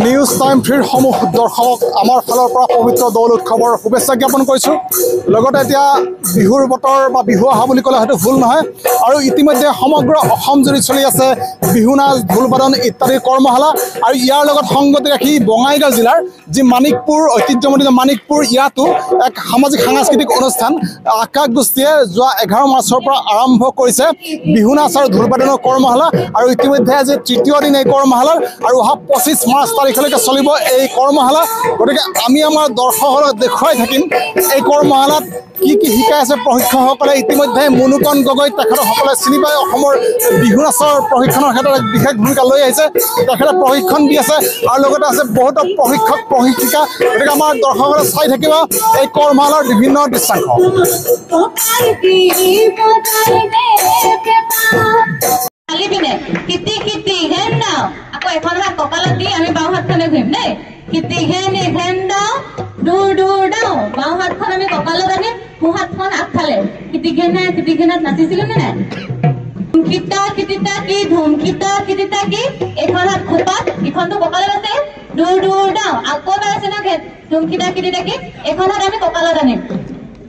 News time ফ্ৰীৰ সমূহ দৰ্শকক আমাৰ ফালৰ পৰা পবিত্ৰ দৌল উৎসৱৰ শুভেচ্ছা জ্ঞাপন কৰিছোঁ। লগতে এতিয়া বিহুৰ বতৰ বা বিহু অহা বুলি ক'লে হয়তো ভুল নহয়। আৰু ইতিমধ্যে সমগ্ৰ অসম জুৰি চলি আছে বিহু নাচ, ঢোল বাদন ইত্যাদি কৰ্মশালা। আৰু ইয়াৰ লগত সংগতি ৰাখি বঙাইগাঁও জিলাৰ যি মানিকপুৰ ঐতিহ্যমণ্ডিত মানিকপুৰ, ইয়াতো এক সামাজিক সাংস্কৃতিক অনুষ্ঠান আকাশ গোষ্ঠীয়ে যোৱা 11 মাৰ্চৰ পৰা আৰম্ভ কৰিছে বিহু নাচ আৰু ঢোল বাদনৰ কৰ্মশালা। আৰু ইতিমধ্যে আজি তৃতীয় দিন এই কৰ্মশালাৰ আৰু অহা 25 মাৰ্চ তাৰিখলৈকে চলিব এই কৰ্মশালা। গতিকে আমি আমাৰ দৰ্শকসকলক দেখুৱাই থাকিম এই কৰ্মশালাত কি কি শিকাই আছে প্ৰশিক্ষকসকলে। ইতিমধ্যে মুনুকন গগৈ তেখেতসকলে চিনি পাই অসমৰ বিহু নাচৰ প্ৰশিক্ষণৰ ক্ষেত্ৰত এক বিশেষ ভূমিকা লৈ আহিছে। তেখেতে প্ৰশিক্ষণ দি আছে আৰু লগতে আছে বহুতো প্ৰশিক্ষক প্ৰশিক্ষিকা। গতিকে আমাৰ দৰ্শকসকলে চাই থাকিব এই কৰ্মশালাৰ বিভিন্ন দৃশ্যাংশ। আকৌ এখন হাত কঁকালত দি আমি বাওঁ হাতখনে ঘূৰিম দেই। কিটি ঘেন ঘেন দাও দূৰ দূৰ দাও, বাওঁ হাতখন আমি কঁকালত আনিম, সোঁ হাতখন আগফালে। কিটি ঘেনাত নাচিছিলো নে নাই? ধুমকিতা কিটিতা কি, ধুমকিতা কিটিতা কি, এখন হাত খোপাত, ইখনটো কঁকালত আছে, দূৰ দূৰ দাও। আকৌ এবাৰ আছে ন ধুমকিতা কিটিতা কি, এখন হাত আমি কঁকালত আনিম,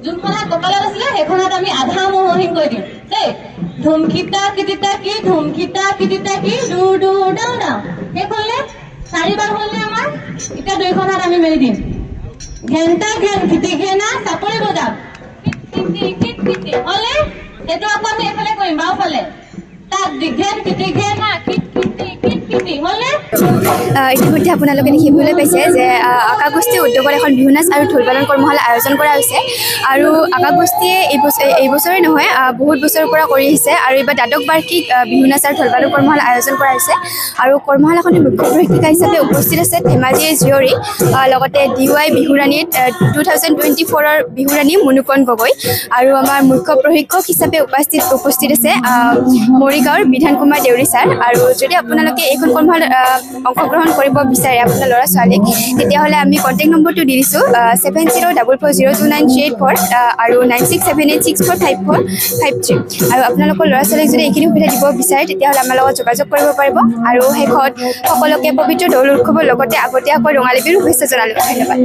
যোনখন হাত কঁকালত আছিলে সেইখন হাত আমি আধা মহিম কৰি দিম দেই। ধুমকিতা কিটিতা কি, ধুমকিতা কিটিতা কি, দূৰ দূৰ দাও দাও। সেইখনলে 4বাৰ হ'লনে আমাৰ? এতিয়া 2খন হাত আমি মেলি দিম। ঘেণ্টা ঘেন কিটি ঘেনা চাপৰি বজাম হ'লে সেইটো আকৌ আমি এইফালে কৰিম বাওঁফালে। তাক দীঘেন কিটি ঘেনা ইতিমধ্যে আপোনালোকে দেখিবলৈ পাইছে যে আকাশ গোষ্ঠী উদ্যোগত এখন বিহু নাচ আৰু ঢোল বাদন কৰ্মশালা আয়োজন কৰা হৈছে। আৰু আকাশ গোষ্ঠীয়ে এইবছৰে নহয় বহুত বছৰৰ পৰা কৰি আহিছে। আৰু এইবাৰ দ্বাদশ বাৰ্ষিক বিহু নাচ আৰু ঢোল বাদন কৰ্মশালা আয়োজন কৰা হৈছে। আৰু কৰ্মশালাখনিৰ মুখ্য প্ৰশিক্ষিকা হিচাপে উপস্থিত আছে ধেমাজিৰ জীয়ৰী, লগতে DY বিহুৰাণীত 2024ৰ বিহুৰাণী মুনুকন গগৈ। আৰু আমাৰ মুখ্য প্ৰশিক্ষক হিচাপে উপস্থিত আছে মৰিগাঁৱৰ বিধান কুমাৰ দেউৰী ছাৰ। আৰু যদি আপোনালোকে এইখন কৰ্মশালাত অংশগ্ৰহণ কৰিব বিচাৰে আপোনাৰ ল'ৰা ছোৱালীক, তেতিয়াহ'লে আমি কণ্টেক্ট নম্বৰটো দি দিছোঁ 7044029384 আৰু 9678645453। আৰু আপোনালোকৰ ল'ৰা ছোৱালীক যদি এইখিনি সুবিধা দিব বিচাৰে তেতিয়াহ'লে আমাৰ লগত যোগাযোগ কৰিব পাৰিব। আৰু শেষত সকলোকে পবিত্ৰ দৌল উৎসৱৰ লগতে আগতীয়াকৈ ৰঙালী বিহুৰ শুভেচ্ছা জনালোঁ। ধন্যবাদ।